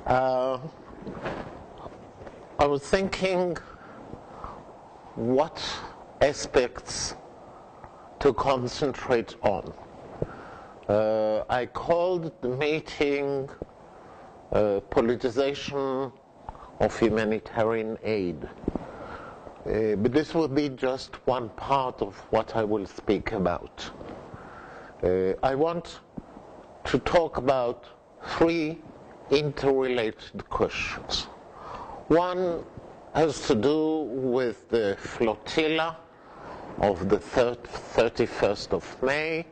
I was thinking what aspects to concentrate on. I called the meeting Politicization of Humanitarian Aid. But this will be just one part of what I will speak about. I want to talk about three interrelated questions. One has to do with the flotilla of the 31st of May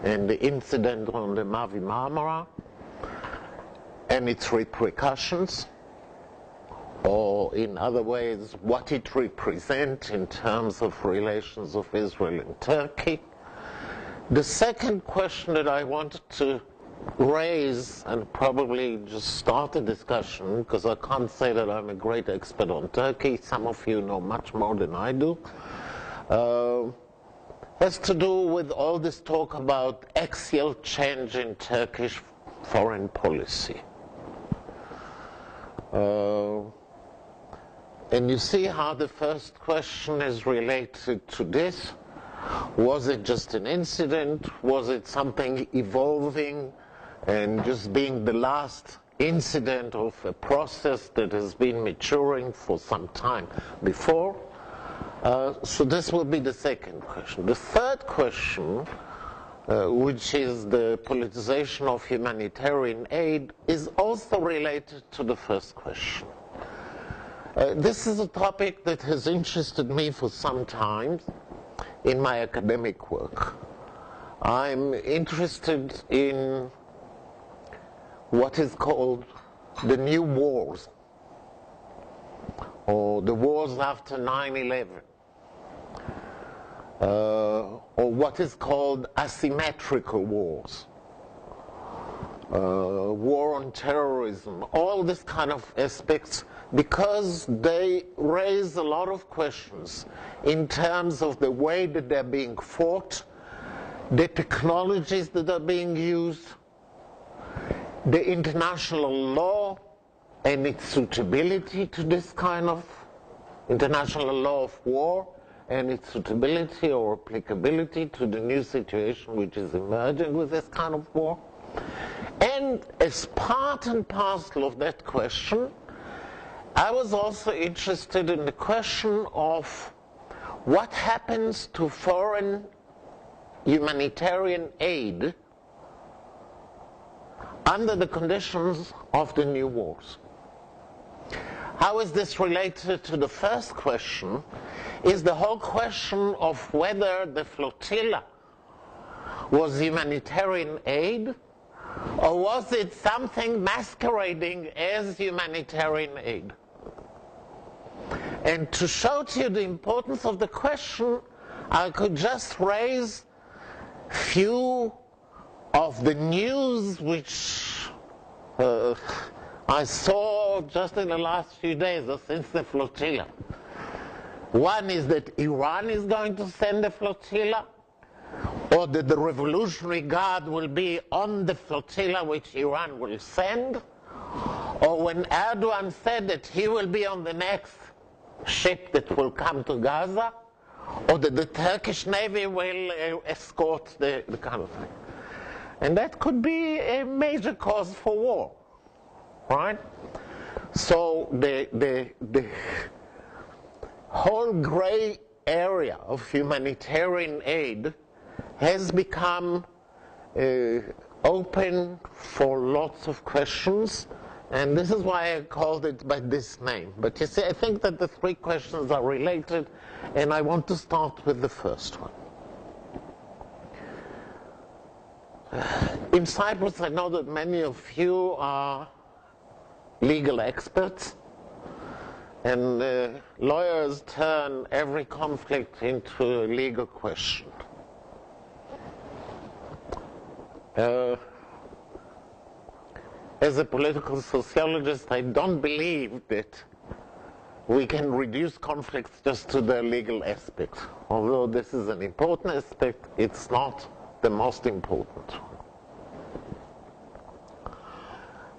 and the incident on the Mavi Marmara and its repercussions, or in other ways, what it represents in terms of relations of Israel and Turkey. The second question that I wanted to raise, and probably just start a discussion, because I can't say that I'm a great expert on Turkey, some of you know much more than I do, has to do with all this talk about axial change in Turkish foreign policy. And you see how the first question is related to this. Was it just an incident? Was it something evolving and just being the last incident of a process that has been maturing for some time before? So this will be the second question. The third question, which is the politicization of humanitarian aid, is also related to the first question. This is a topic that has interested me for some time in my academic work. I'm interested in what is called the new wars, or the wars after 9/11, or what is called asymmetrical wars, war on terrorism, all this kind of aspects, because they raise a lot of questions in terms of the way that they're being fought, the technologies that are being used, the international law and its suitability to this kind of international law of war, and its suitability or applicability to the new situation which is emerging with this kind of war. And as part and parcel of that question, I was also interested in the question of what happens to foreign humanitarian aid under the conditions of the new wars. How is this related to the first question? Is the whole question of whether the flotilla was humanitarian aid, or was it something masquerading as humanitarian aid? And to show to you the importance of the question, I could just raise few of the news which I saw just in the last few days or since the flotilla. One is that Iran is going to send a flotilla, or that the Revolutionary Guard will be on the flotilla which Iran will send, or when Erdogan said that he will be on the next ship that will come to Gaza, or that the Turkish Navy will escort the kind of thing. And that could be a major cause for war, right? So the whole gray area of humanitarian aid has become open for lots of questions, and this is why I called it by this name. But you see, I think that the three questions are related, and I want to start with the first one. In Cyprus, I know that many of you are legal experts, and lawyers turn every conflict into a legal question. As a political sociologist, I don't believe that we can reduce conflicts just to their legal aspect. Although this is an important aspect, it's not the most important.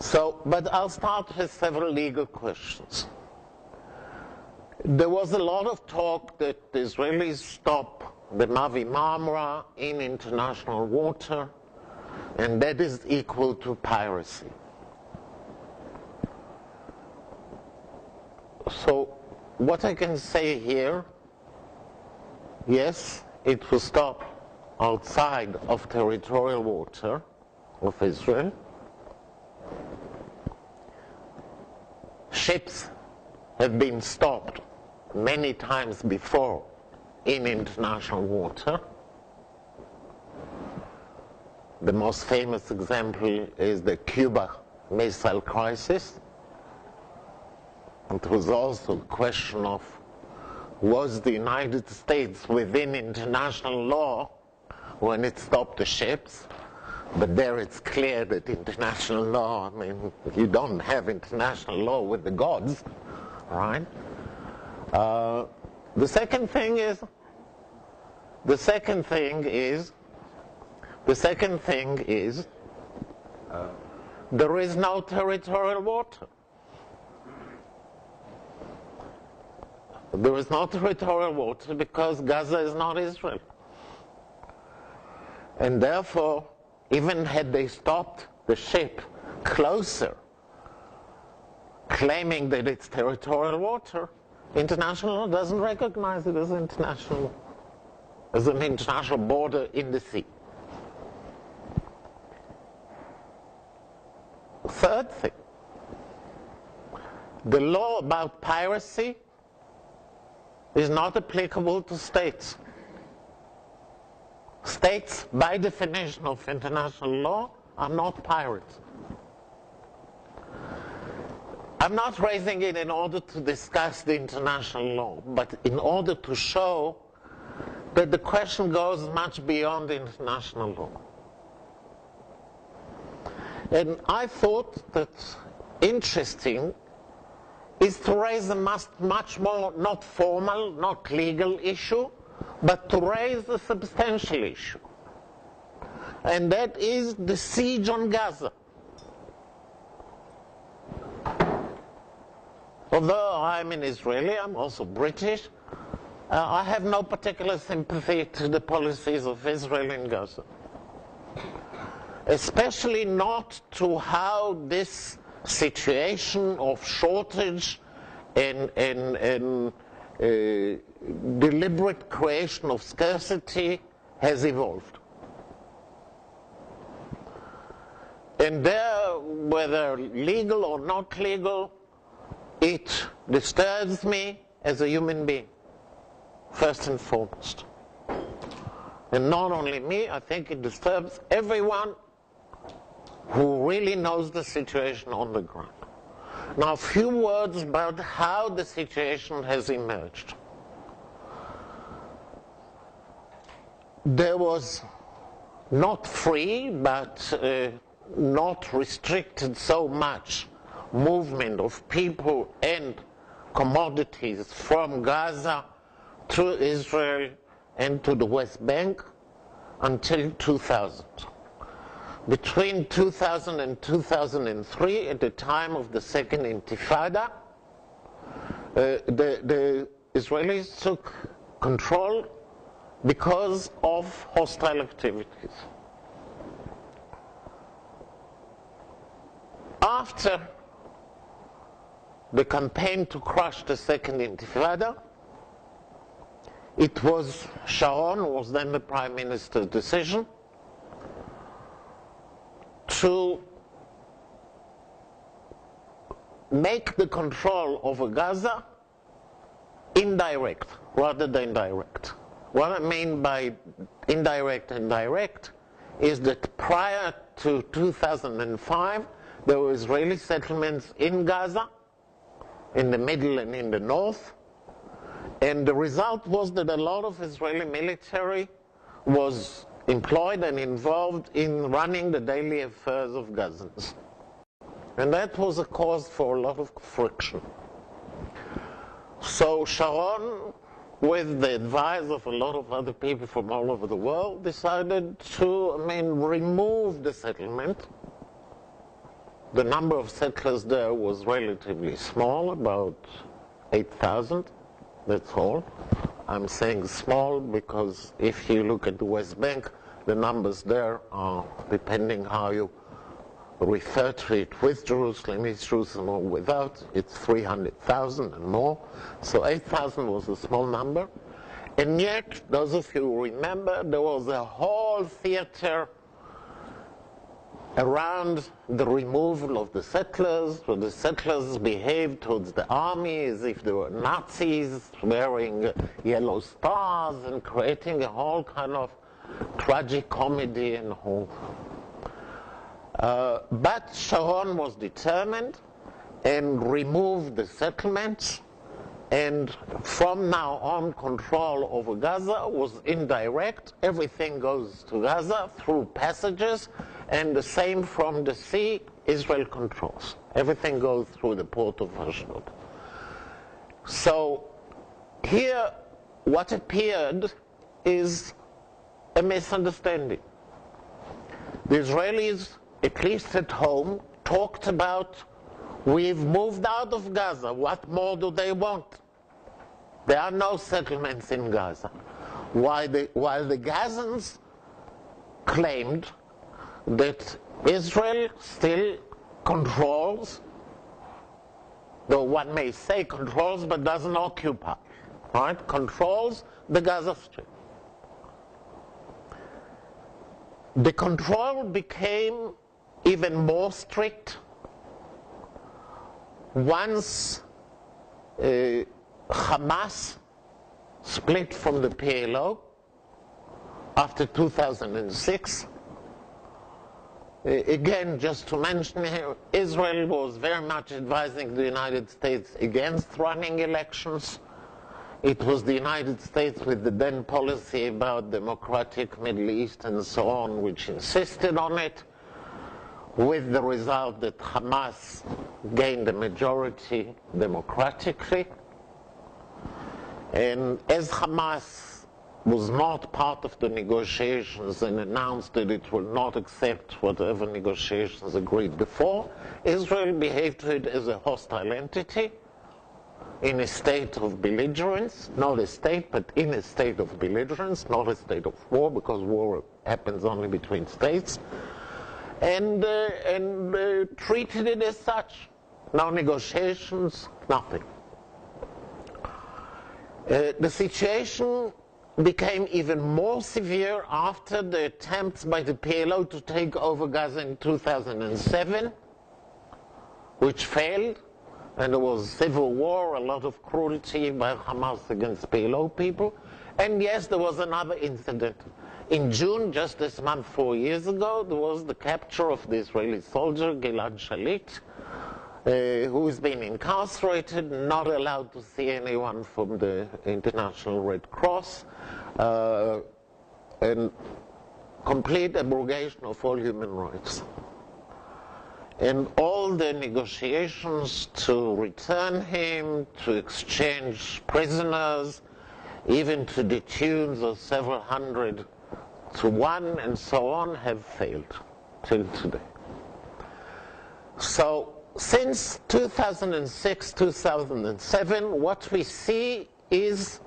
But I'll start with several legal questions. There was a lot of talk that the Israelis stop the Mavi Marmara in international water, and that is equal to piracy. So what I can say here, yes, it was stopped outside of territorial water of Israel. Ships have been stopped many times before in international water. The most famous example is the Cuba Missile Crisis. It was also a question of, was the United States within international law when it stopped the ships? But there it's clear that international law, I mean, you don't have international law with the gods, right? The second thing is, there is no territorial water. There is no territorial water because Gaza is not Israel. And therefore, even had they stopped the ship closer, claiming that it's territorial water, international law doesn't recognize it as an international border in the sea. Third thing, the law about piracy is not applicable to states. States, by definition of international law, are not pirates. I'm not raising it in order to discuss the international law, but in order to show that the question goes much beyond international law. And I thought that interesting is to raise a much more, not formal, not legal issue, but to raise a substantial issue. And that is the siege on Gaza. Although I'm an Israeli, I'm also British, I have no particular sympathy to the policies of Israel in Gaza. Especially not to how this situation of shortage and deliberate creation of scarcity has evolved. And there, whether legal or not legal, it disturbs me as a human being, first and foremost. And not only me, I think it disturbs everyone who really knows the situation on the ground. Now, a few words about how the situation has emerged. There was not free, but not restricted so much movement of people and commodities from Gaza to Israel and to the West Bank until 2000. Between 2000 and 2003, at the time of the Second Intifada, the Israelis took control because of hostile activities. After the campaign to crush the Second Intifada, it was Sharon, who was then the Prime Minister's decision, to make the control over Gaza indirect rather than direct. What I mean by indirect and direct is that prior to 2005, there were Israeli settlements in Gaza, in the middle and in the north, and the result was that a lot of Israeli military was employed and involved in running the daily affairs of Gazans. And that was a cause for a lot of friction. So Sharon, with the advice of a lot of other people from all over the world, decided to, remove the settlement the number of settlers there was relatively small, about 8,000, that's all. I'm saying small because if you look at the West Bank, the numbers there are, depending how you refer to it, with Jerusalem, East Jerusalem, or without, it's 300,000 and more. So 8,000 was a small number. And yet, those of you who remember, there was a whole theater around the removal of the settlers, where the settlers behaved towards the army as if they were Nazis, wearing yellow stars and creating a whole kind of tragic comedy and whole. But Sharon was determined and removed the settlements, and from now on control over Gaza was indirect. Everything goes to Gaza through passages, and the same from the sea, Israel controls. Everything goes through the port of Ashdod. So here what appeared is a misunderstanding. The Israelis, at least at home, talked about, we've moved out of Gaza, what more do they want? There are no settlements in Gaza. While the Gazans claimed that Israel still controls, though one may say controls but doesn't occupy, right? Controls the Gaza Strip. The control became even more strict once Hamas split from the PLO after 2006. Again, just to mention here, Israel was very much advising the United States against running elections. It was the United States with the then policy about democratic Middle East and so on, which insisted on it, with the result that Hamas gained a majority democratically. And as Hamas was not part of the negotiations and announced that it will not accept whatever negotiations agreed before, Israel behaved to it as a hostile entity in a state of belligerence, not a state, but in a state of belligerence, not a state of war, because war happens only between states, and treated it as such. No negotiations, nothing. The situation became even more severe after the attempts by the PLO to take over Gaza in 2007, which failed, and there was civil war, a lot of cruelty by Hamas against PLO people. And yes, there was another incident. In June, just this month, 4 years ago, there was the capture of the Israeli soldier Gilad Shalit, who's been incarcerated, not allowed to see anyone from the International Red Cross, and complete abrogation of all human rights. And all the negotiations to return him, to exchange prisoners, even to the tunes of several hundred to one, and so on, have failed till today. So, since 2006, 2007, what we see is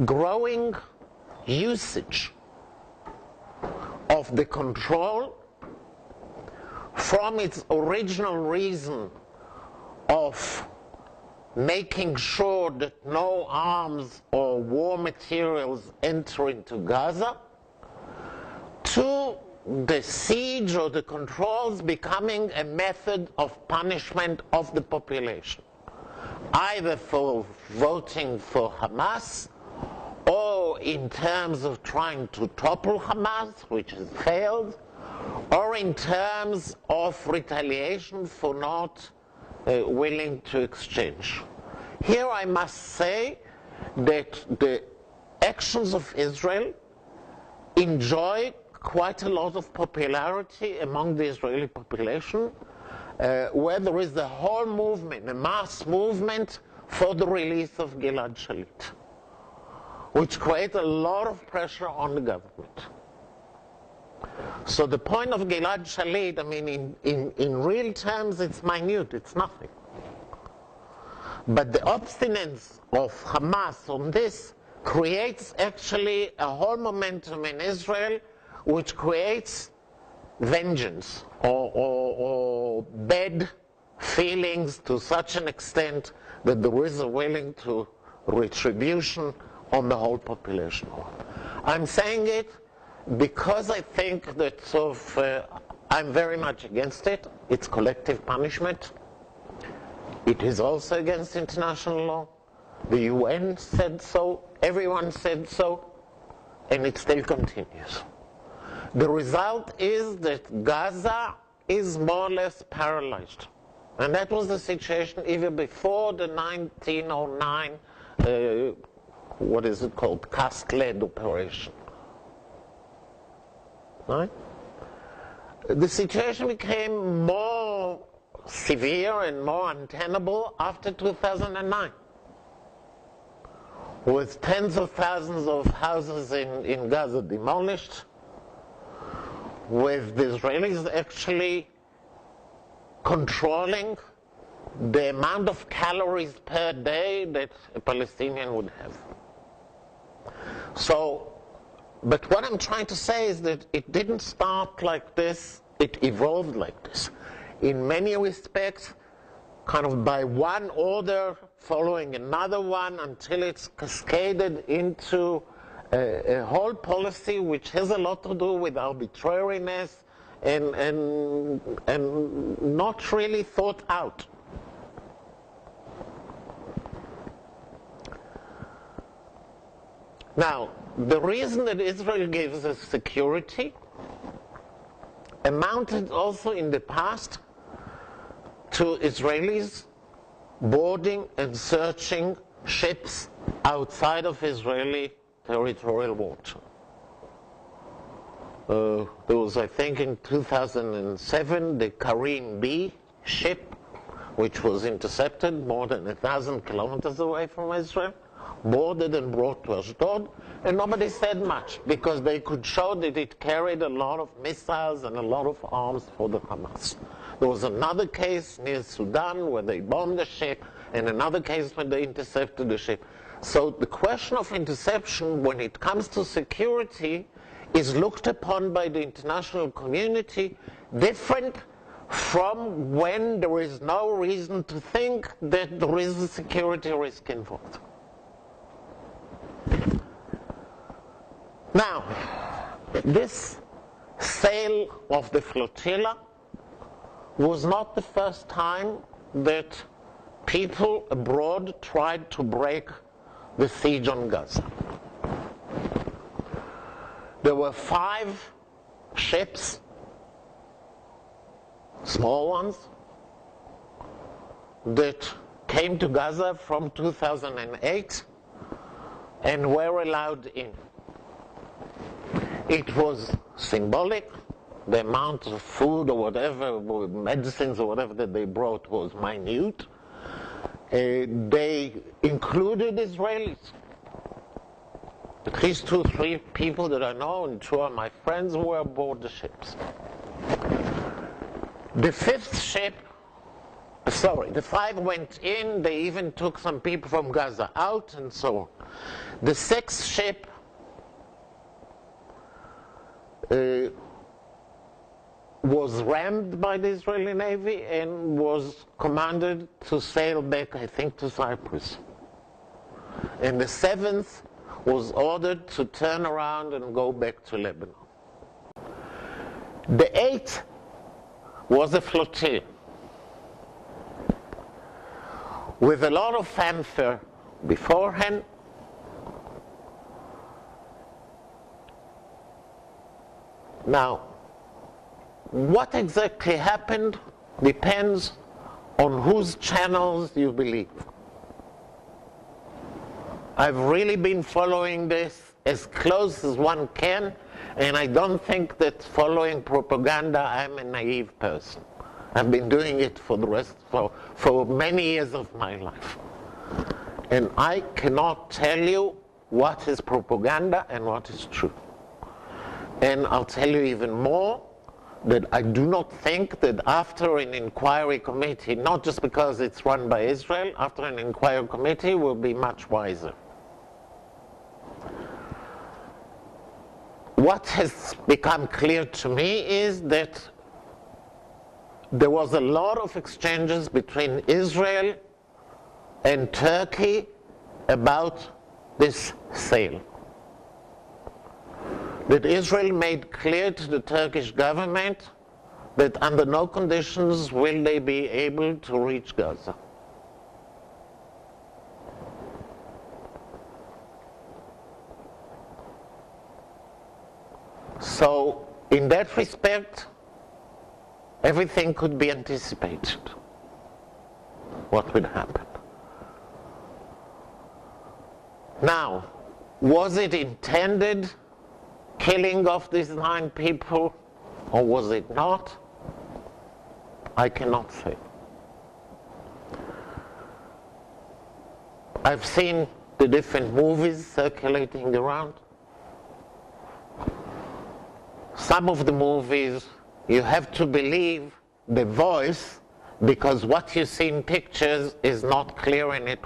growing usage of the control from its original reason of making sure that no arms or war materials enter into Gaza, to the siege or the controls becoming a method of punishment of the population, either for voting for Hamas, or in terms of trying to topple Hamas, which has failed, or in terms of retaliation for not willing to exchange. Here I must say that the actions of Israel enjoy quite a lot of popularity among the Israeli population, where there is a whole movement, a mass movement for the release of Gilad Shalit, which creates a lot of pressure on the government. So the point of Gilad Shalit, I mean, in real terms, it's minute, it's nothing. But the obstinance of Hamas on this creates actually a whole momentum in Israel, which creates vengeance or bad feelings to such an extent that there is a willing to retribution on the whole population. I'm saying it because I think that I'm very much against it. It's collective punishment. It is also against international law. The UN said so, everyone said so, and it still continues. The result is that Gaza is more or less paralyzed. And that was the situation even before the 1909, what is it called, cask-led operation. Right? The situation became more severe and more untenable after 2009, with tens of thousands of houses in Gaza demolished, with the Israelis actually controlling the amount of calories per day that a Palestinian would have. So, but what I'm trying to say is that it didn't start like this, it evolved like this. In many respects, kind of by one order following another one until it's cascaded into a whole policy which has a lot to do with arbitrariness and not really thought out. Now, the reason that Israel gives us security amounted also in the past to Israelis boarding and searching ships outside of Israeli territorial water. There was, I think, in 2007, the Karim B ship, which was intercepted more than 1,000 kilometers away from Israel, boarded and brought to Ashdod, and nobody said much because they could show that it carried a lot of missiles and a lot of arms for the Hamas. There was another case near Sudan where they bombed the ship, and another case when they intercepted the ship. So the question of interception when it comes to security is looked upon by the international community different from when there is no reason to think that there is a security risk involved. Now, this sail of the flotilla was not the first time that people abroad tried to break the siege on Gaza. There were 5 ships, small ones, that came to Gaza from 2008 and were allowed in. It was symbolic. The amount of food or whatever, medicines or whatever that they brought was minute. They included Israelis. At least 2 or 3 people that I know, and 2 of my friends were aboard the ships. The 5th ship, the 5 went in, they even took some people from Gaza out and so on. The 6th ship was rammed by the Israeli Navy and was commanded to sail back, I think, to Cyprus. And the 7th was ordered to turn around and go back to Lebanon. The 8th was a flotilla with a lot of fanfare beforehand. Now, what exactly happened depends on whose channels you believe. I've really been following this as close as one can, and I don't think that following propaganda, I'm a naive person. I've been doing it for many years of my life. And I cannot tell you what is propaganda and what is true. And I'll tell you even more, that I do not think that after an inquiry committee, not just because it's run by Israel, after an inquiry committee will be much wiser. What has become clear to me is that there was a lot of exchanges between Israel and Turkey about this sale. That Israel made clear to the Turkish government that under no conditions will they be able to reach Gaza. So, in that respect, everything could be anticipated, what would happen. Now, was it intended, killing of these 9 people, or was it not? I cannot say. I've seen the different movies circulating around. Some of the movies, you have to believe the voice, because what you see in pictures is not clear and it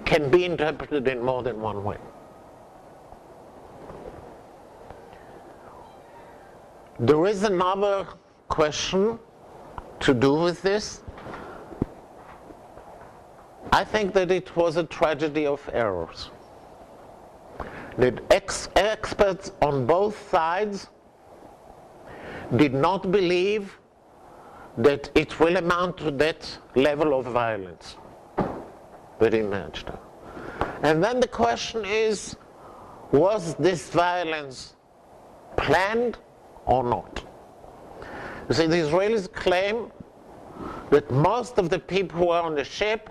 can be interpreted in more than one way. There is another question to do with this. I think that it was a tragedy of errors. That experts on both sides did not believe that it will amount to that level of violence that emerged. And then the question is, was this violence planned or not? You see, the Israelis claim that most of the people who were on the ship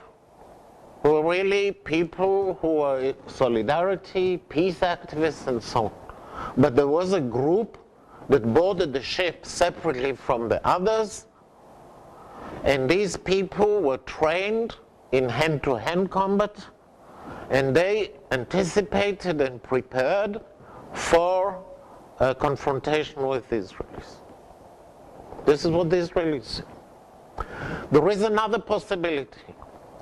were really people who were solidarity, peace activists, and so on. But there was a group that boarded the ship separately from the others, and these people were trained in hand-to-hand combat, and they anticipated and prepared for a confrontation with the Israelis. This is what the Israelis say. There is another possibility.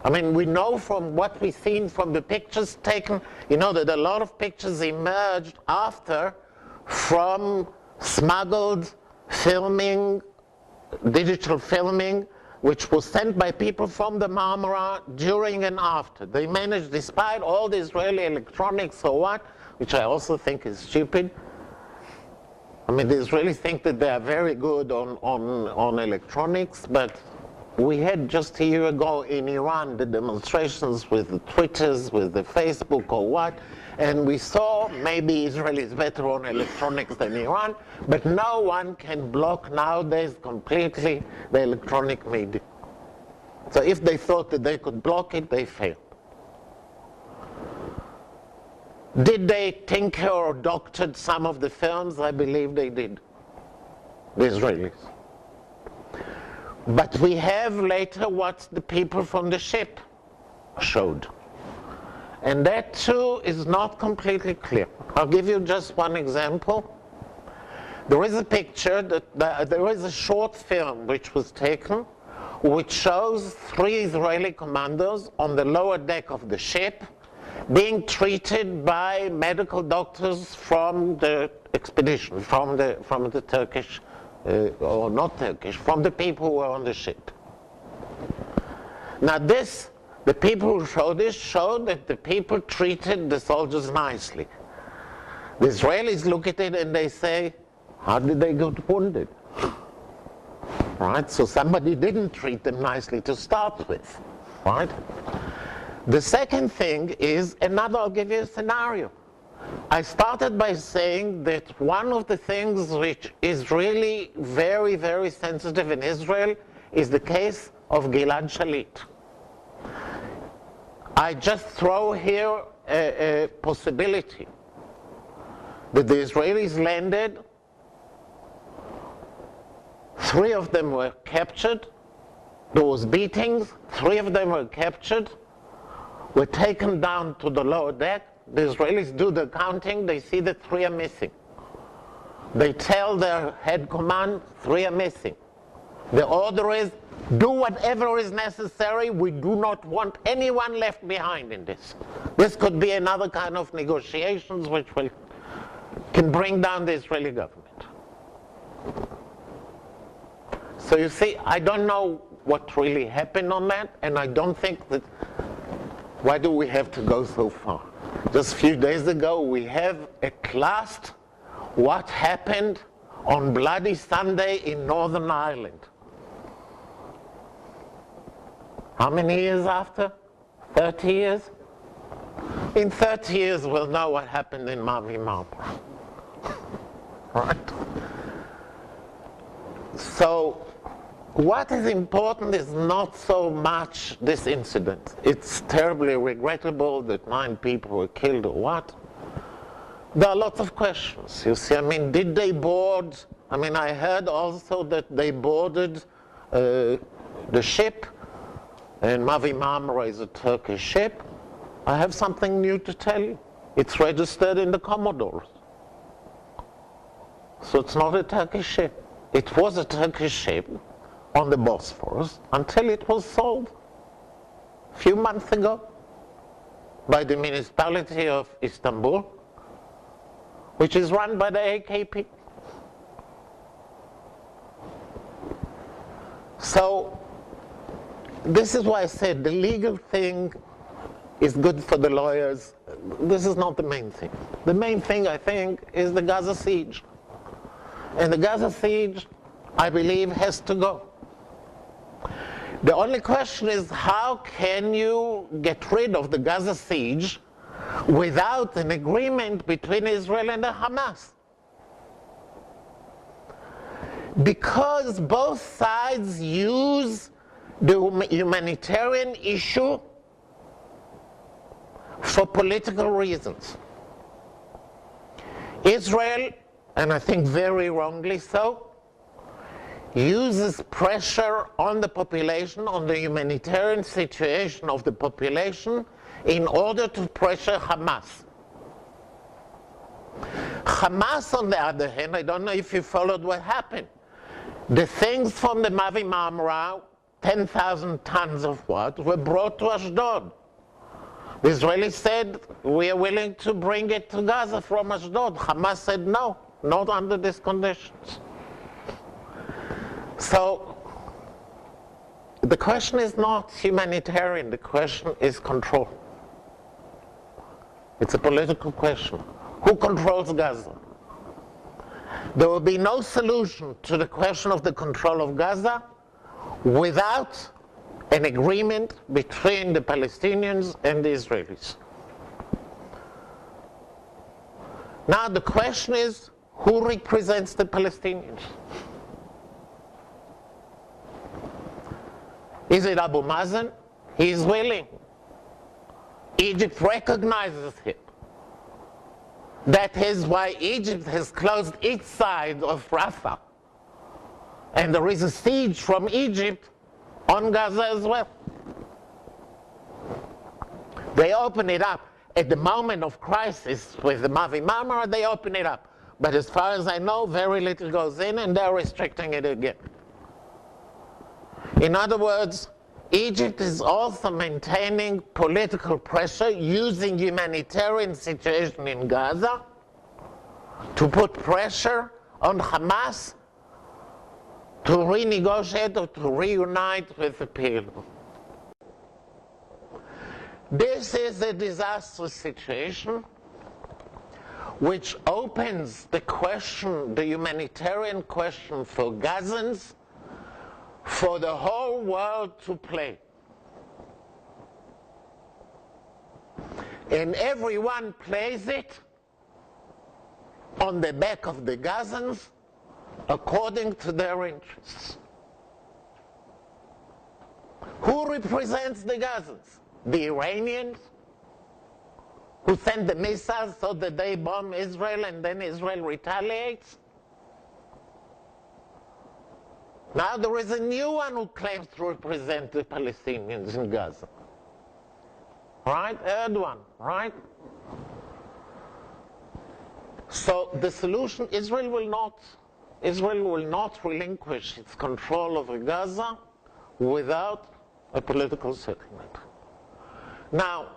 I mean, we know from what we've seen from the pictures taken, you know, that a lot of pictures emerged after from smuggled filming, digital filming, which was sent by people from the Marmara during and after. They managed, despite all the Israeli electronics or what, which I also think is stupid. I mean, the Israelis think that they are very good on electronics, but we had just a year ago in Iran the demonstrations with the Twitters, with the Facebook or what, and we saw maybe Israel is better on electronics than Iran, but no one can block nowadays completely the electronic media. So if they thought that they could block it, they failed. Did they tinker or doctored some of the films? I believe they did, the Israelis. But we have later what the people from the ship showed. And that too is not completely clear. I'll give you just one example. There is a picture, there is a short film which was taken, which shows 3 Israeli commandos on the lower deck of the ship being treated by medical doctors from the expedition, from the Turkish, or not Turkish, from the people who were on the ship. Now this, the people who showed this showed that the people treated the soldiers nicely. The Israelis look at it and they say, how did they get wounded? Right? So somebody didn't treat them nicely to start with. Right? The second thing is, I'll give you a scenario. I started by saying that one of the things which is really very, very sensitive in Israel is the case of Gilad Shalit. I just throw here a possibility that the Israelis landed, 3 of them were captured, there was beatings, 3 of them were captured, were taken down to the lower deck. The Israelis do the counting, they see that 3 are missing. they tell their head command, 3 are missing. The order is, do whatever is necessary. We do not want anyone left behind in this. This could be another kind of negotiations which can bring down the Israeli government. So you see, I don't know what really happened on that, and I don't think that, why do we have to go so far? Just a few days ago, we have at last what happened on Bloody Sunday in Northern Ireland. How many years after? 30 years? In 30 years, we'll know what happened in Mavi Marmara. Right? So, what is important is not so much this incident. It's terribly regrettable that 9 people were killed or what. There are lots of questions. You see, I mean, did they board? I mean, I heard also that they boarded the ship, and Mavi Marmara is a Turkish ship. I have something new to tell you. It's registered in the Commodores. So it's not a Turkish ship. It was a Turkish ship on the Bosphorus until it was sold a few months ago by the municipality of Istanbul, which is run by the AKP. So this is why I said the legal thing is good for the lawyers. This is not the main thing. The main thing, I think, is the Gaza siege. And the Gaza siege, I believe, has to go. The only question is, how can you get rid of the Gaza siege without an agreement between Israel and the Hamas? Because both sides use the humanitarian issue for political reasons. Israel, and I think very wrongly so, uses pressure on the population, on the humanitarian situation of the population, in order to pressure Hamas. Hamas, on the other hand, I don't know if you followed what happened. The things from the Mavi Marmara, 10,000 tons of what, were brought to Ashdod. The Israelis said, we are willing to bring it to Gaza from Ashdod. Hamas said, no, not under these conditions. So, the question is not humanitarian, the question is control. It's a political question. Who controls Gaza? There will be no solution to the question of the control of Gaza without an agreement between the Palestinians and the Israelis. Now the question is, who represents the Palestinians? Is it Abu Mazen? He is willing. Egypt recognizes him. That is why Egypt has closed its side of Rafah. And there is a siege from Egypt on Gaza as well. They open it up. At the moment of crisis with the Mavi Marmara, they open it up. But as far as I know, very little goes in, and they're restricting it again. In other words, Egypt is also maintaining political pressure using humanitarian situation in Gaza to put pressure on Hamas to renegotiate or to reunite with the PLO. This is a disastrous situation which opens the question, the humanitarian question for Gazans, for the whole world to play. And everyone plays it on the back of the Gazans according to their interests. Who represents the Gazans? The Iranians, who send the missiles so that they bomb Israel and then Israel retaliates? Now there is a new one who claims to represent the Palestinians in Gaza. Right? Erdogan, right? So the solution, Israel will not relinquish its control over Gaza without a political settlement. Now,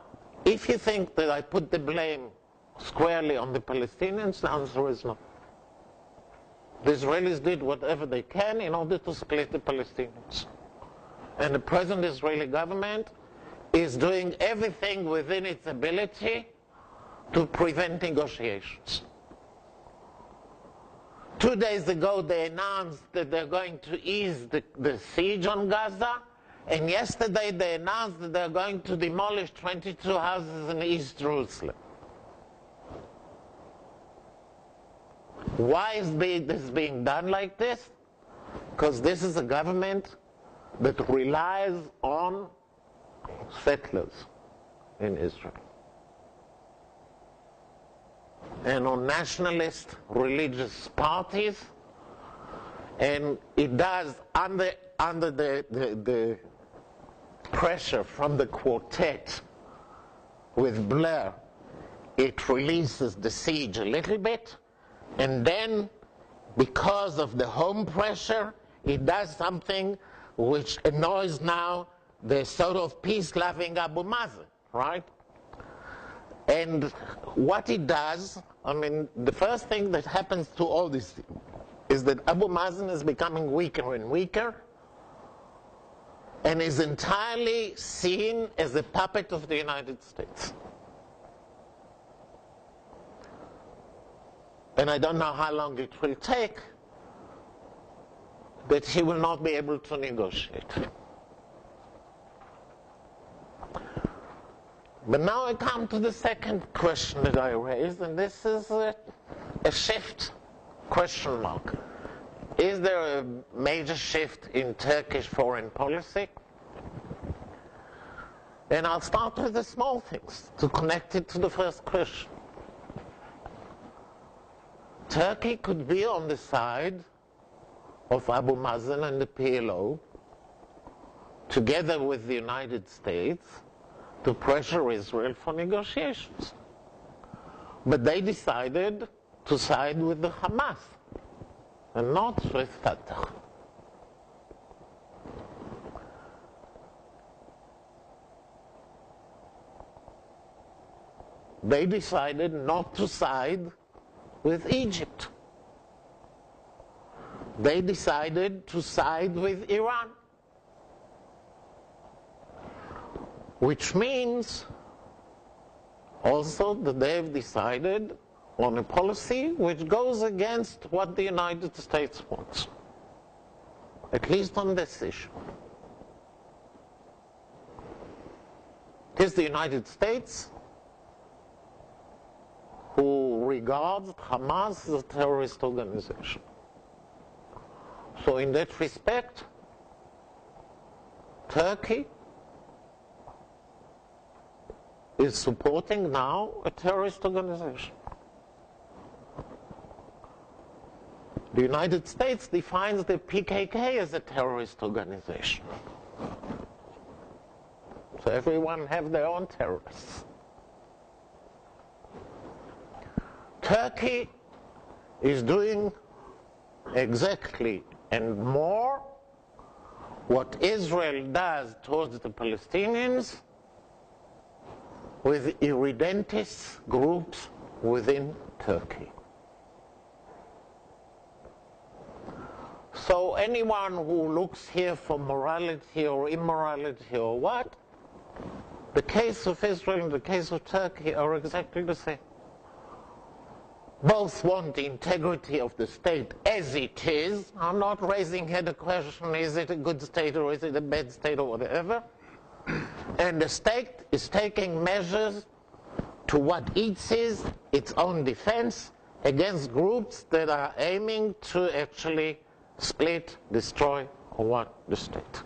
if you think that I put the blame squarely on the Palestinians, the answer is no. The Israelis did whatever they can in order to split the Palestinians. And the present Israeli government is doing everything within its ability to prevent negotiations. 2 days ago, they announced that they're going to ease the siege on Gaza, and yesterday they announced that they're going to demolish 22 houses in East Jerusalem. Why is this being done like this? Because this is a government that relies on settlers in Israel and on nationalist religious parties, and it does under the pressure from the quartet with Blair, it releases the siege a little bit, and then because of the home pressure, it does something which annoys now the sort of peace-loving Abu Mazen, right? And what it does, I mean, the first thing that happens to all this is that Abu Mazen is becoming weaker and weaker and is entirely seen as a puppet of the United States. And I don't know how long it will take, but he will not be able to negotiate. But now I come to the second question that I raised, and this is a shift, question mark. Is there a major shift in Turkish foreign policy? And I'll start with the small things to connect it to the first question. Turkey could be on the side of Abu Mazen and the PLO, together with the United States, to pressure Israel for negotiations. But they decided to side with the Hamas and not with Fatah. They decided not to side with Egypt. They decided to side with Iran, which means also that they've decided on a policy which goes against what the United States wants, at least on this issue. It is the United States who regards Hamas as a terrorist organization. So in that respect, Turkey is supporting now a terrorist organization. The United States defines the PKK as a terrorist organization. So everyone have their own terrorists. Turkey is doing exactly and more what Israel does towards the Palestinians with irredentist groups within Turkey. So anyone who looks here for morality or immorality or what, the case of Israel and the case of Turkey are exactly the same. Both want the integrity of the state as it is. I'm not raising here the question, is it a good state or is it a bad state or whatever. And the state is taking measures to what it sees, its own defense, against groups that are aiming to actually split, destroy, or what the state.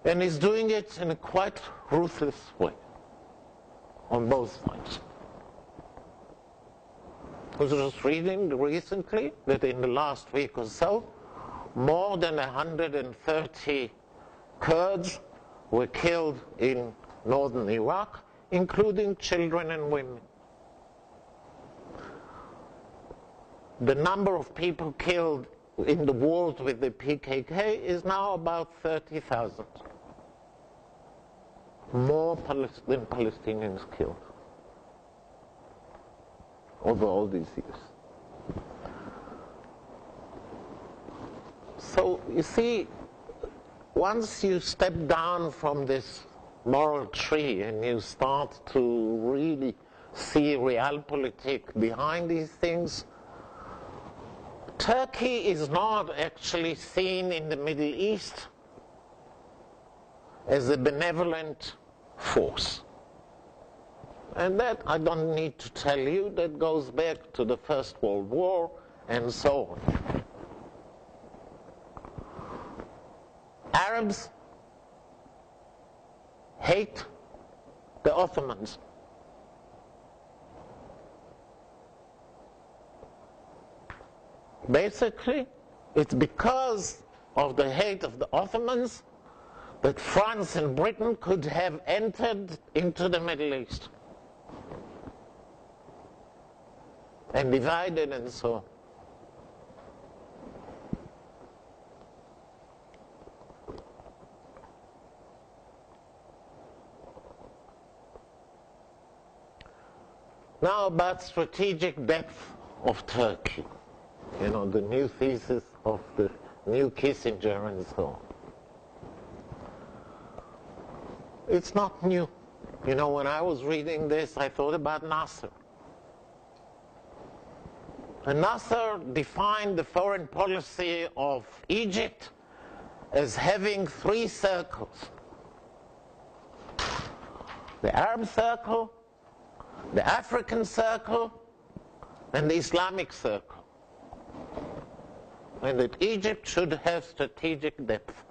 And is doing it in a quite ruthless way on both sides. I was just reading recently that in the last week or so, more than 130 Kurds were killed in northern Iraq, including children and women. the number of people killed in the wars with the PKK is now about 30,000. More than Palestinians killed over all these years. So you see, once you step down from this moral tree and you start to really see realpolitik behind these things, Turkey is not actually seen in the Middle East as a benevolent force. And that, I don't need to tell you, that goes back to the First World War and so on. Arabs hate the Ottomans. Basically, it's because of the hate of the Ottomans that France and Britain could have entered into the Middle East and divided and so on. Now about strategic depth of Turkey. You know, the new thesis of the new Kissinger and so on. It's not new. You know, when I was reading this, I thought about Nasser. And Nasser defined the foreign policy of Egypt as having three circles: the Arab circle, the African circle, and the Islamic circle. And that Egypt should have strategic depth.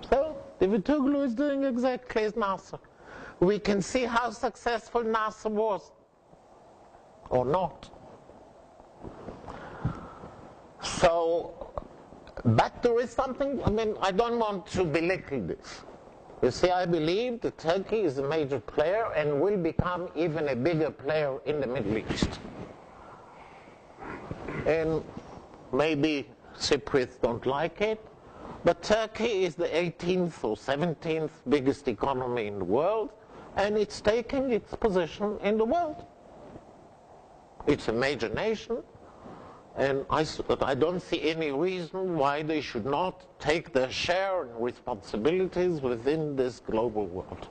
So, Davutoglu is doing exactly as Nasser. We can see how successful Nasser was, or not. So, but there is something, I mean, I don't want to belittle this. You see, I believe that Turkey is a major player and will become even a bigger player in the Middle East. And maybe Cypriots don't like it, but Turkey is the 18th or 17th biggest economy in the world, and it's taking its position in the world. It's a major nation, and I don't see any reason why they should not take their share and responsibilities within this global world.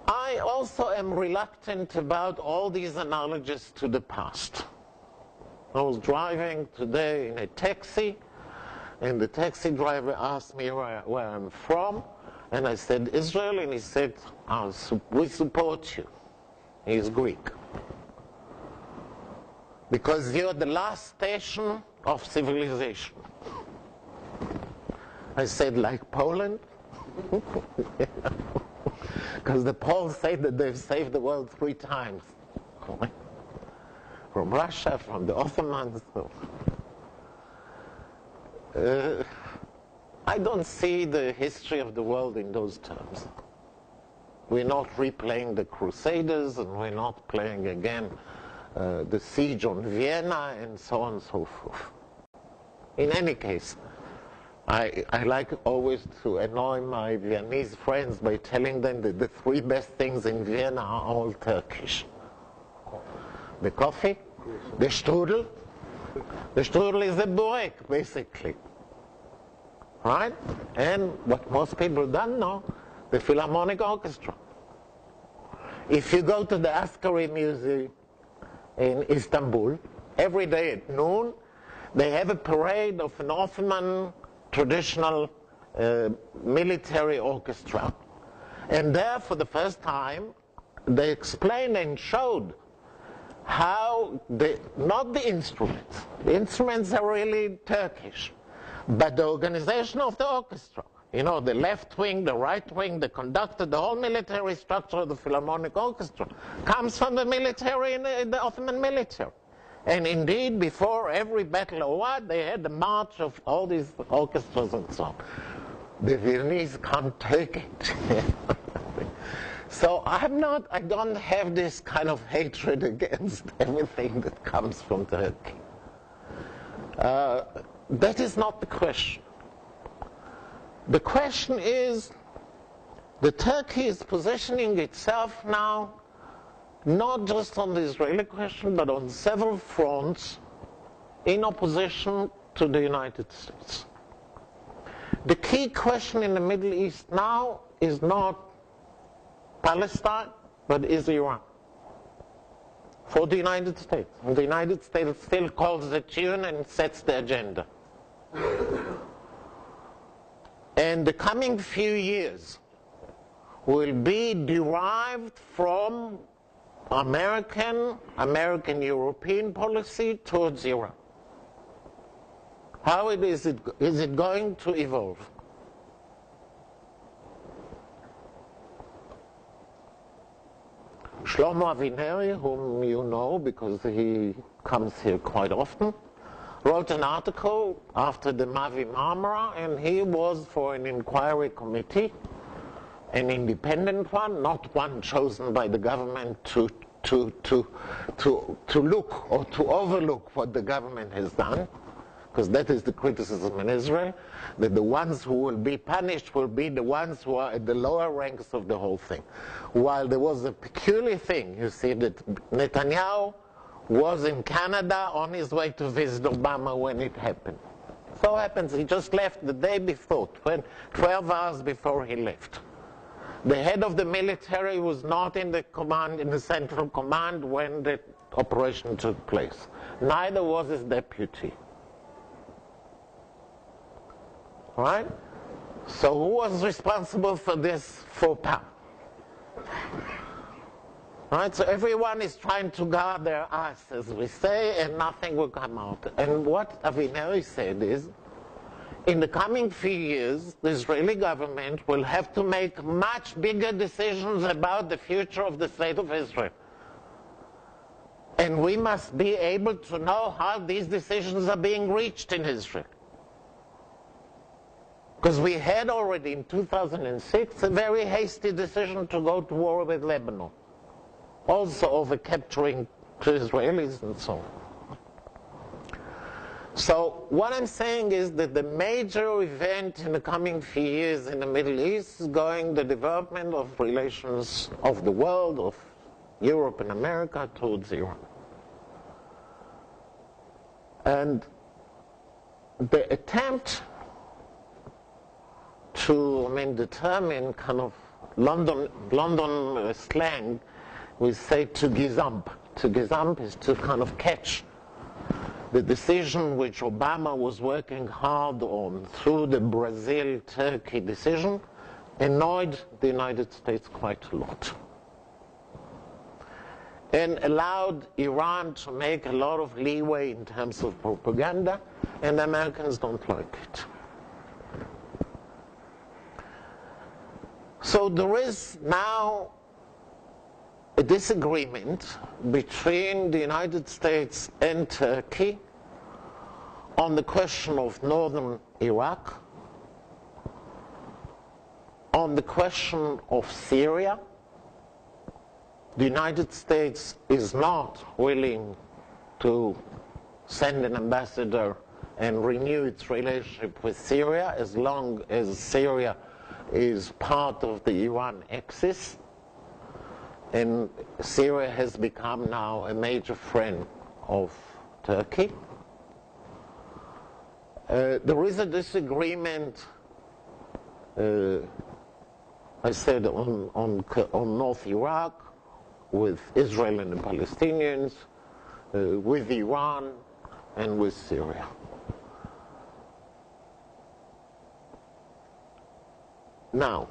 I also am reluctant about all these analogies to the past. I was driving today in a taxi, and the taxi driver asked me where I'm from, and I said Israel, and he said, we support you. He's Greek. Because you're the last station of civilization. I said, like Poland? Because the Poles say that they've saved the world 3 times. From Russia, from the Ottomans. I don't see the history of the world in those terms. We're not replaying the Crusaders, and we're not playing again the siege on Vienna, and so on and so forth. In any case, I like always to annoy my Viennese friends by telling them that the 3 best things in Vienna are all Turkish. The coffee, the strudel. The strudel is a burek, basically. Right? And what most people don't know, the Philharmonic Orchestra. If you go to the Ascari Museum in Istanbul, every day at noon, they have a parade of an Ottoman traditional military orchestra. And there, for the first time, they explained and showed how, not the instruments are really Turkish, but the organization of the orchestra. You know, the left wing, the right wing, the conductor, the whole military structure of the Philharmonic Orchestra comes from the military, the Ottoman military. And indeed, before every battle or what, they had the march of all these orchestras and so on. The Viennese can't take it. So I don't have this kind of hatred against everything that comes from Turkey. That is not the question. The question is that Turkey is positioning itself now not just on the Israeli question, but on several fronts in opposition to the United States. The key question in the Middle East now is not Palestine, but is Iran. For the United States. And the United States still calls the tune and sets the agenda. And the coming few years will be derived from American-European policy towards Iran. How is it going to evolve? Shlomo Avineri, whom you know because he comes here quite often, wrote an article after the Mavi Marmara, and he was for an inquiry committee, an independent one, not one chosen by the government to look or to overlook what the government has done, because that is the criticism in Israel, that the ones who will be punished will be the ones who are at the lower ranks of the whole thing. While there was a peculiar thing, you see, that Netanyahu was in Canada on his way to visit Obama when it happened. So happens he just left the day before, 12 hours before he left. The head of the military was not in the command, in the central command when the operation took place. Neither was his deputy. Right? So who was responsible for this faux pas? Right? So everyone is trying to guard their ass, as we say, and nothing will come out. And what Avineri said is, in the coming few years, the Israeli government will have to make much bigger decisions about the future of the state of Israel. And we must be able to know how these decisions are being reached in Israel. Because we had already in 2006 a very hasty decision to go to war with Lebanon. Also over capturing the Israelis and so on. So what I'm saying is that the major event in the coming few years in the Middle East is the development of relations of the world, of Europe and America towards Iran. And the attempt to determine kind of London slang, we say to gizamp. To gizamp is to kind of catch the decision which Obama was working hard on through the Brazil-Turkey decision, annoyed the United States quite a lot. And allowed Iran to make a lot of leeway in terms of propaganda, and the Americans don't like it. So there is now a disagreement between the United States and Turkey on the question of northern Iraq, on the question of Syria. The United States is not willing to send an ambassador and renew its relationship with Syria as long as Syria is part of the Iran axis, and Syria has become now a major friend of Turkey. There is a disagreement, I said, on North Iraq, with Israel and the Palestinians, with Iran, and with Syria. Now,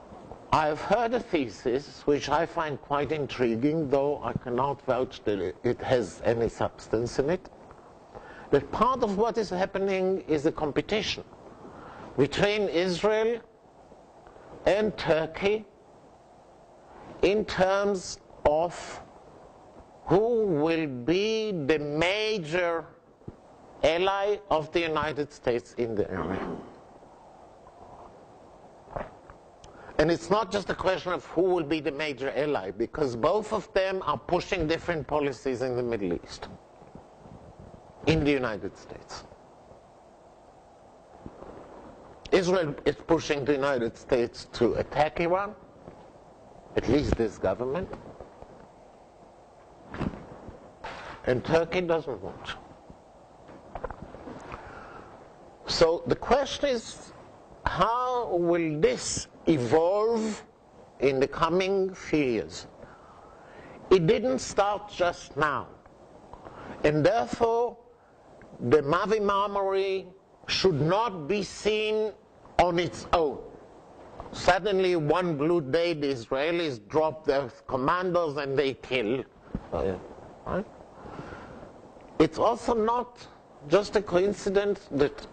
I've heard a thesis which I find quite intriguing, though I cannot vouch that it has any substance in it, that part of what is happening is a competition between Israel and Turkey in terms of who will be the major ally of the United States in the area. And it's not just a question of who will be the major ally, because both of them are pushing different policies in the Middle East, in the United States. Israel is pushing the United States to attack Iran, at least this government, and Turkey doesn't want. So the question is, how will this evolve in the coming few years? It didn't start just now, and therefore the Mavi Marmari should not be seen on its own. Suddenly one blue day the Israelis drop their commandos and they kill. Right? It's also not just a coincidence that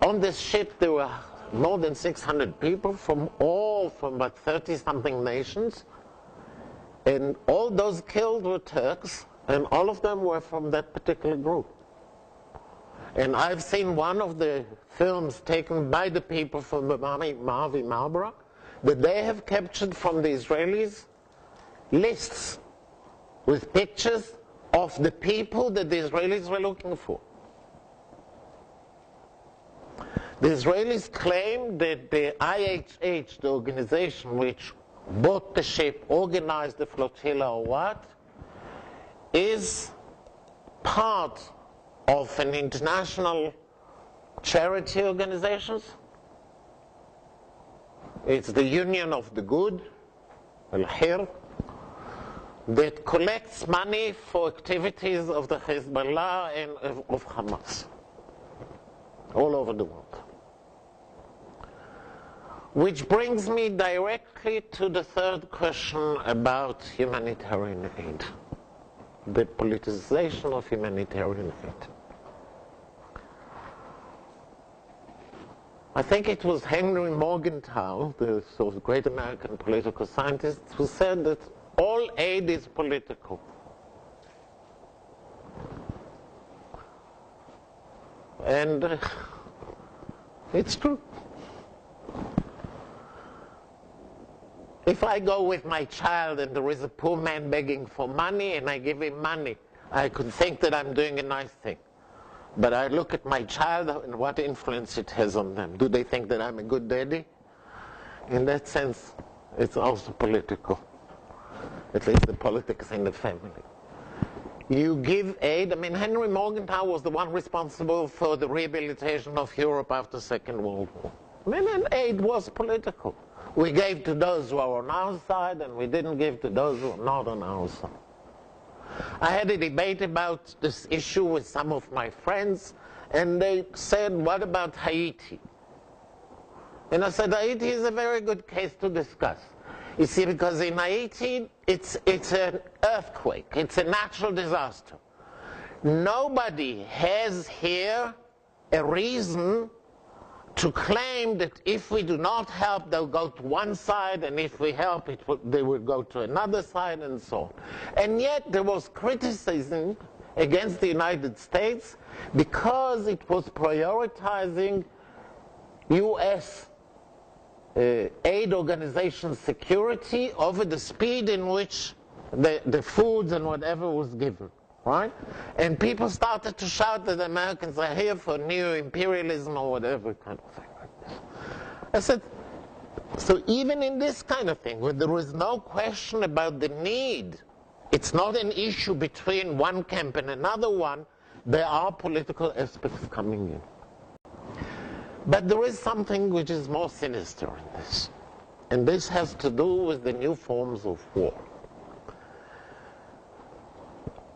on this ship there were more than 600 people from about 30-something nations, and all those killed were Turks, and all of them were from that particular group. And I've seen one of the films taken by the people from the Mavi Marmara that they have captured from the Israelis lists with pictures of the people that the Israelis were looking for. The Israelis claim that the IHH, the organization which bought the ship, organized the flotilla or what, is part of an international charity organization. It's the Union of the Good, Al-Hir, that collects money for activities of the Hezbollah and of Hamas all over the world. Which brings me directly to the third question about humanitarian aid, the politicization of humanitarian aid. I think it was Henry Morgenthau, the sort of great American political scientist, who said that all aid is political. And it's true. If I go with my child and there is a poor man begging for money and I give him money, I could think that I'm doing a nice thing. But I look at my child and what influence it has on them. Do they think that I'm a good daddy? In that sense, it's also political. At least the politics in the family. You give aid. I mean, Henry Morgenthau was the one responsible for the rehabilitation of Europe after the Second World War. I mean, and aid was political. We gave to those who are on our side, and we didn't give to those who are not on our side. I had a debate about this issue with some of my friends, and they said, what about Haiti? And I said, Haiti is a very good case to discuss. You see, because in Haiti, it's an earthquake. It's a natural disaster. Nobody has here a reason to claim that if we do not help, they'll go to one side, and if we help, they will go to another side, and so on. And yet there was criticism against the United States because it was prioritizing U.S. aid organization security over the speed in which the foods and whatever was given. Right? And people started to shout that the Americans are here for new imperialism or whatever kind of thing like this. I said, so even in this kind of thing, where there is no question about the need, it's not an issue between one camp and another one, there are political aspects coming in. But there is something which is more sinister in this. And this has to do with the new forms of war.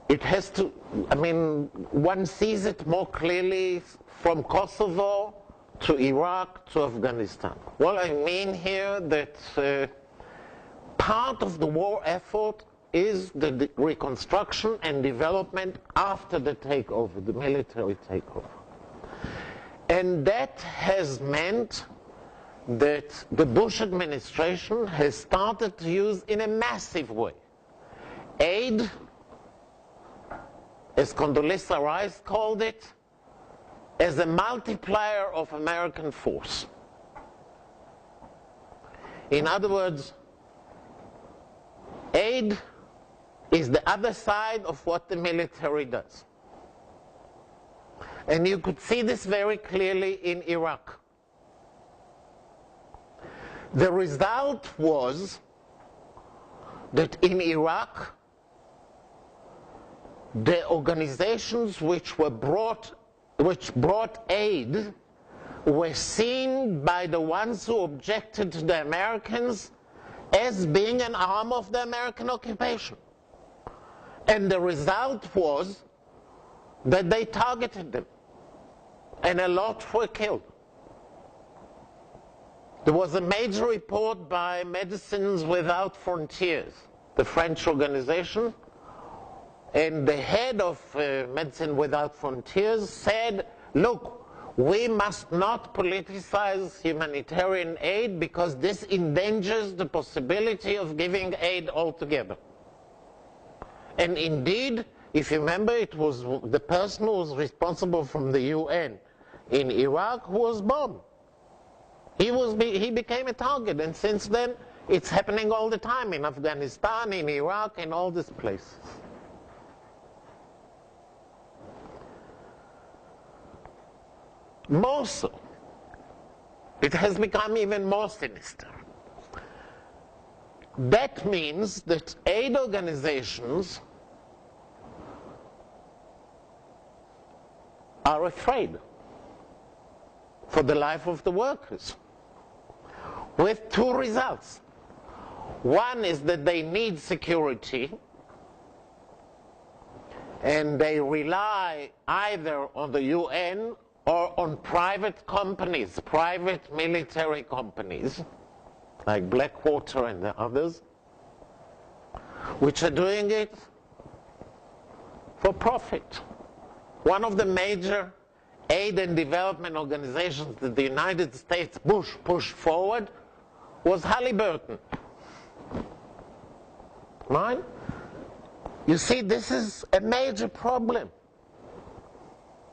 It has to, I mean, one sees it more clearly from Kosovo to Iraq to Afghanistan. What I mean here that part of the war effort is the reconstruction and development after the takeover, the military takeover. And that has meant that the Bush administration has started to use in a massive way aid, as Condoleezza Rice called it, as a multiplier of American force. In other words, aid is the other side of what the military does. And you could see this very clearly in Iraq. The result was that in Iraq, the organizations which brought aid were seen by the ones who objected to the Americans as being an arm of the American occupation. And the result was that they targeted them, and a lot were killed. There was a major report by Medicines Without Frontiers, the French organization, and the head of Medicine Without Frontiers said, look, we must not politicize humanitarian aid because this endangers the possibility of giving aid altogether. And indeed, if you remember, it was the person who was responsible from the UN in Iraq who was bombed. He became a target, and since then it's happening all the time in Afghanistan, in Iraq, in all these places. More so, it has become even more sinister. That means that aid organizations are afraid for the life of the workers, with two results. One is that they need security, and they rely either on the UN or on private companies, private military companies, like Blackwater and the others, which are doing it for profit. One of the major aid and development organizations that the United States pushed forward was Halliburton. Right? You see, this is a major problem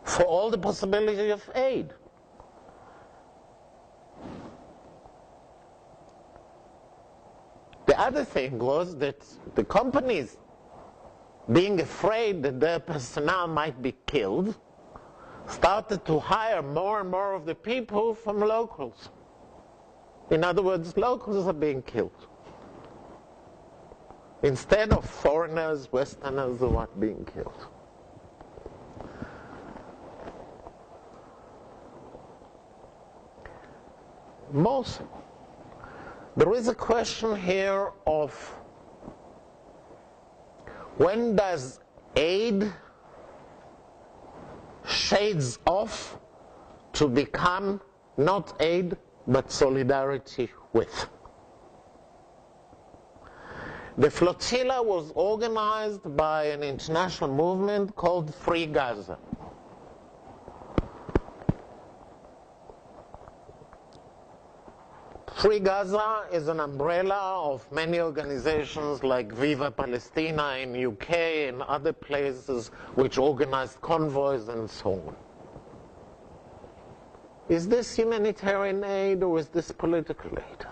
for all the possibility of aid. The other thing was that the companies, being afraid that their personnel might be killed, started to hire more and more of the people from locals. In other words, locals are being killed instead of foreigners, Westerners who are being killed. Most, there is a question here of when does aid shades off to become not aid but solidarity with. The flotilla was organized by an international movement called Free Gaza. Free Gaza is an umbrella of many organizations like Viva Palestina in UK and other places which organized convoys and so on. Is this humanitarian aid or is this political aid?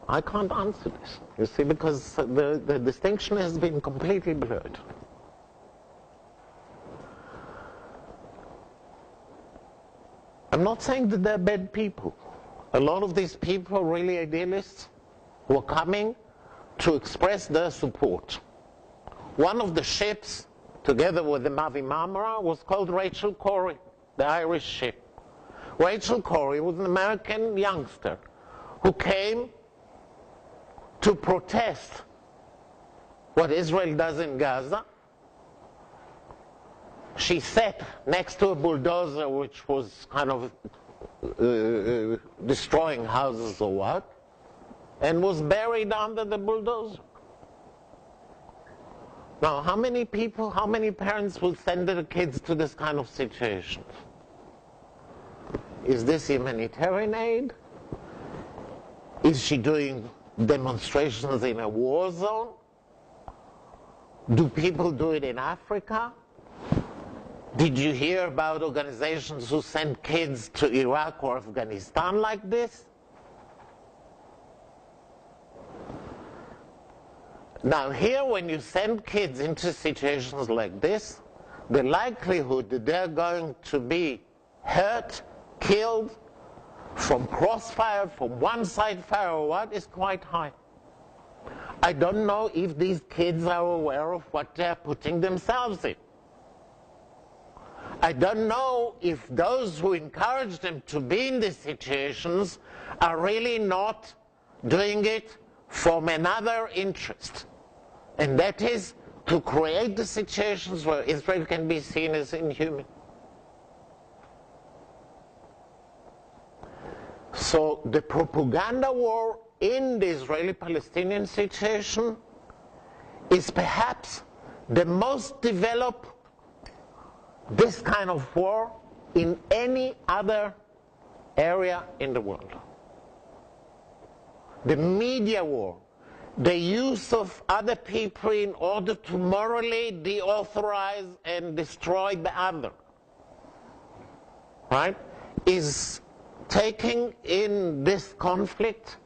I can't answer this, you see, because the distinction has been completely blurred. I'm not saying that they're bad people. A lot of these people are really idealists who are coming to express their support. One of the ships, together with the Mavi Marmara, was called Rachel Corrie, the Irish ship. Rachel Corrie was an American youngster who came to protest what Israel does in Gaza. She sat next to a bulldozer which was kind of destroying houses or what, and was buried under the bulldozer. Now, how many people, how many parents will send their kids to this kind of situation? Is this humanitarian aid? Is she doing demonstrations in a war zone? Do people do it in Africa? Did you hear about organizations who send kids to Iraq or Afghanistan like this? Now here, when you send kids into situations like this, the likelihood that they're going to be hurt, killed, from crossfire, from one side fire or what, is quite high. I don't know if these kids are aware of what they're putting themselves in. I don't know if those who encourage them to be in these situations are really not doing it from another interest. And that is to create the situations where Israel can be seen as inhuman. So the propaganda war in the Israeli-Palestinian situation is perhaps the most developed this kind of war in any other area in the world. The media war, the use of other people in order to morally deauthorize and destroy the other, right, is taking in this conflict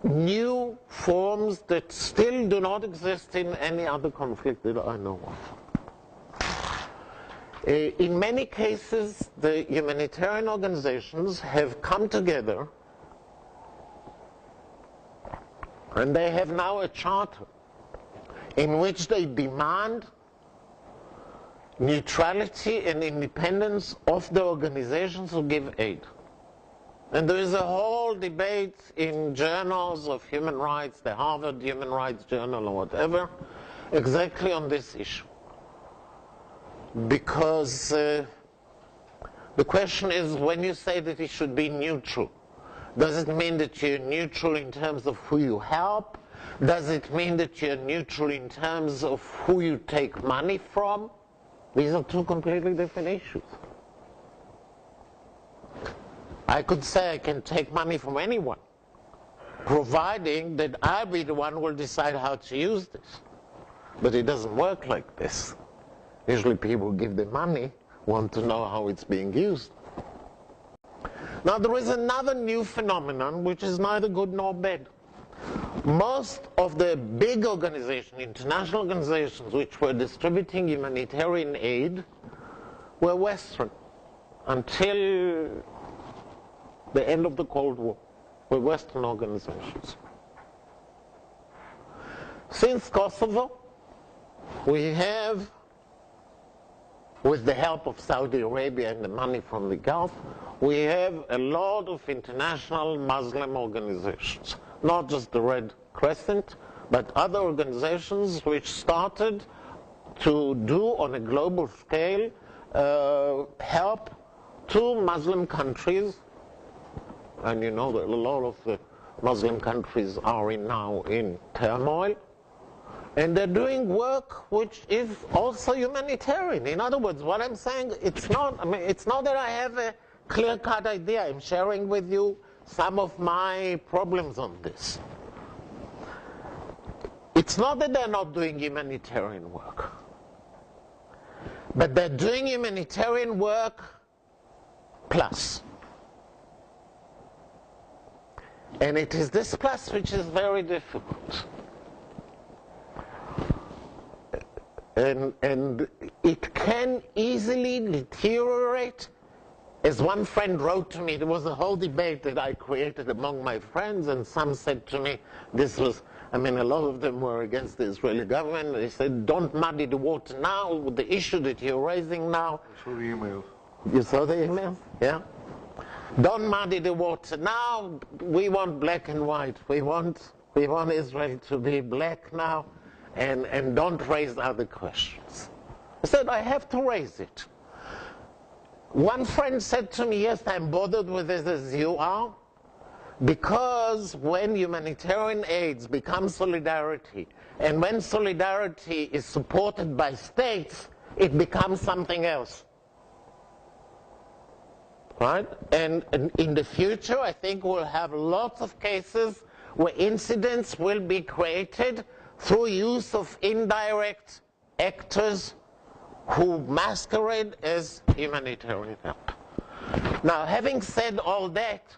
new forms that still do not exist in any other conflict that I know of. In many cases, the humanitarian organizations have come together and they have now a charter in which they demand neutrality and independence of the organizations who give aid. And there is a whole debate in journals of human rights, the Harvard Human Rights Journal or whatever, exactly on this issue. Because the question is, when you say that it should be neutral, does it mean that you're neutral in terms of who you help? Does it mean that you're neutral in terms of who you take money from? These are two completely different issues. I could say I can take money from anyone, providing that I'll be the one who will decide how to use this. But it doesn't work like this. Usually people give the money, want to know how it's being used. Now there is another new phenomenon which is neither good nor bad. Most of the big organizations, international organizations, which were distributing humanitarian aid were Western until the end of the Cold War, were Western organizations. Since Kosovo, we have, with the help of Saudi Arabia and the money from the Gulf, we have a lot of international Muslim organizations. Not just the Red Crescent, but other organizations which started to do on a global scale help to Muslim countries. And you know that a lot of the Muslim countries are now in turmoil. And they're doing work which is also humanitarian. In other words, what I'm saying, it's not that I have a clear-cut idea. I'm sharing with you some of my problems on this. It's not that they're not doing humanitarian work, but they're doing humanitarian work plus. And it is this plus which is very difficult. And it can easily deteriorate. As one friend wrote to me, there was a whole debate that I created among my friends, and some said to me, this was, a lot of them were against the Israeli government. They said, don't muddy the water now with the issue that you're raising now. I saw the email. You saw the email? Yeah? Don't muddy the water now. We want black and white. We want Israel to be black now, and don't raise other questions. I said, I have to raise it. One friend said to me, yes, I'm bothered with this as you are, because when humanitarian aid becomes solidarity, and when solidarity is supported by states, it becomes something else. Right? And in the future, I think we'll have lots of cases where incidents will be created through use of indirect actors who masquerade as humanitarian help. Now, having said all that,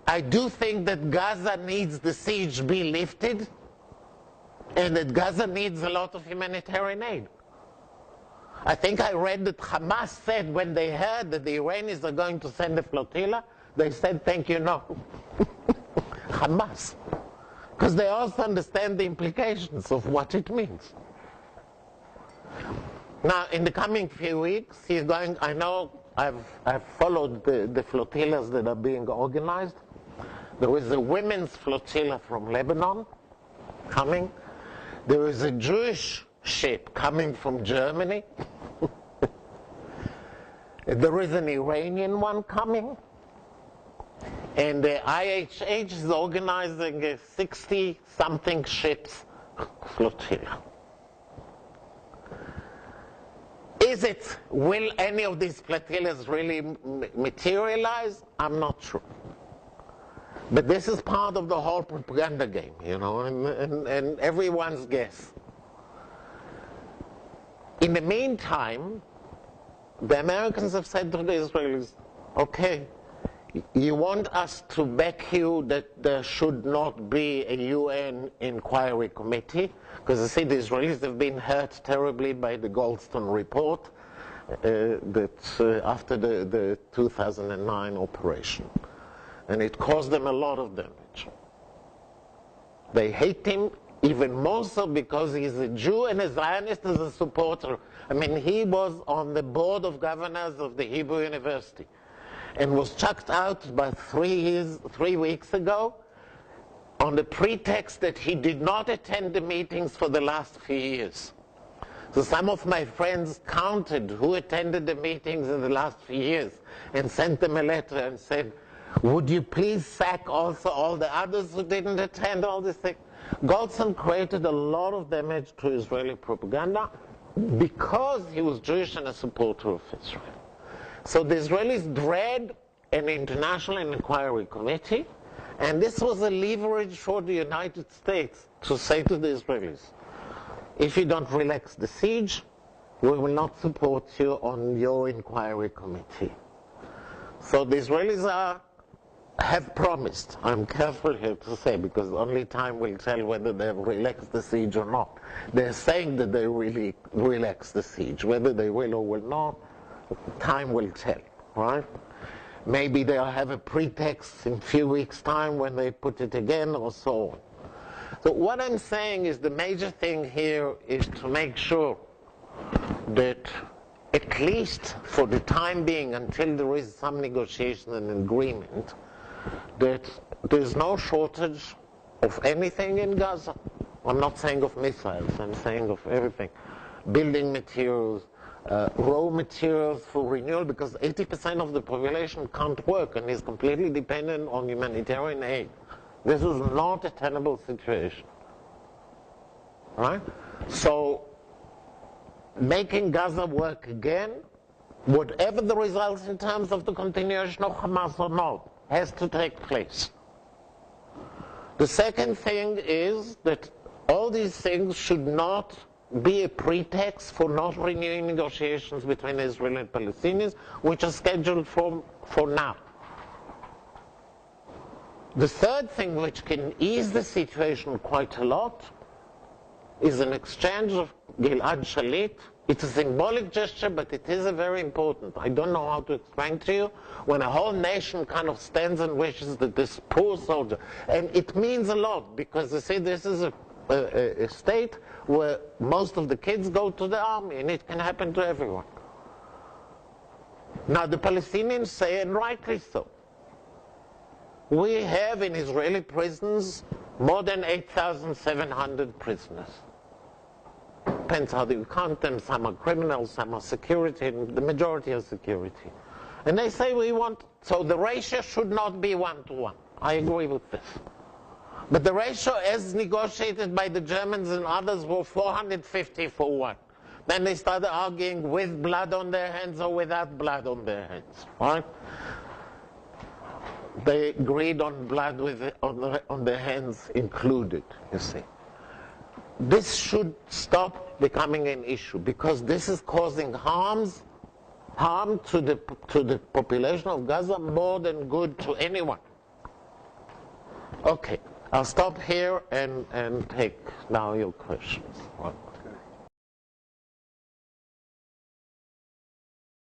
I do think that Gaza needs the siege be lifted, and that Gaza needs a lot of humanitarian aid. I think I read that Hamas said when they heard that the Iranians are going to send a flotilla, they said, thank you, no. Hamas. Because they also understand the implications of what it means. Now, in the coming few weeks, he's going, I know I've followed the flotillas that are being organized. There is a women's flotilla from Lebanon coming. There is a Jewish ship coming from Germany. There is an Iranian one coming. And the IHH is organizing a 60-something ships flotilla. Will any of these flotillas really materialize? I'm not sure. But this is part of the whole propaganda game, you know, and everyone's guess. In the meantime, the Americans have said to the Israelis, okay, you want us to back you that there should not be a UN inquiry committee, because you see the Israelis have been hurt terribly by the Goldstone report after the 2009 operation. And it caused them a lot of damage. They hate him even more so because he's a Jew and a Zionist as a supporter. I mean, he was on the board of governors of the Hebrew University and was chucked out by 3 weeks ago on the pretext that he did not attend the meetings for the last few years. So some of my friends counted who attended the meetings in the last few years and sent them a letter and said, would you please sack also all the others who didn't attend all these things? Goldstone created a lot of damage to Israeli propaganda because he was Jewish and a supporter of Israel. So the Israelis dread an international inquiry committee, and this was a leverage for the United States to say to the Israelis, if you don't relax the siege, we will not support you on your inquiry committee. So the Israelis have promised, I'm careful here to say because only time will tell whether they have relaxed the siege or not. They're saying that they really relax the siege. Whether they will or will not, time will tell, right? Maybe they'll have a pretext in a few weeks' time when they put it again or so on. So what I'm saying is the major thing here is to make sure that at least for the time being, until there is some negotiation and agreement, that there's no shortage of anything in Gaza. I'm not saying of missiles, I'm saying of everything. Building materials, raw materials for renewal, because 80% of the population can't work and is completely dependent on humanitarian aid. This is not a tenable situation. Right? So, making Gaza work again, whatever the results in terms of the continuation of Hamas or not, has to take place. The second thing is that all these things should not be a pretext for not renewing negotiations between Israel and Palestinians, which are scheduled for now. The third thing which can ease the situation quite a lot is an exchange of Gilad Shalit. It's a symbolic gesture, but it is a very important. I don't know how to explain to you. When a whole nation kind of stands and wishes that this poor soldier, and it means a lot, because you see, this is a state where most of the kids go to the army, and it can happen to everyone. Now the Palestinians say, and rightly so, we have in Israeli prisons more than 8,700 prisoners. Depends how you count them. Some are criminals, some are security, and the majority are security. And they say we want, so the ratio should not be 1-to-1. I agree with this. But the ratio as negotiated by the Germans and others were 450-1. Then they started arguing with blood on their hands or without blood on their hands. Right? They agreed on blood on their hands included, you see. this should stop becoming an issue, because this is causing harm to the population of Gaza more than good to anyone. Okay, I'll stop here and take now your questions.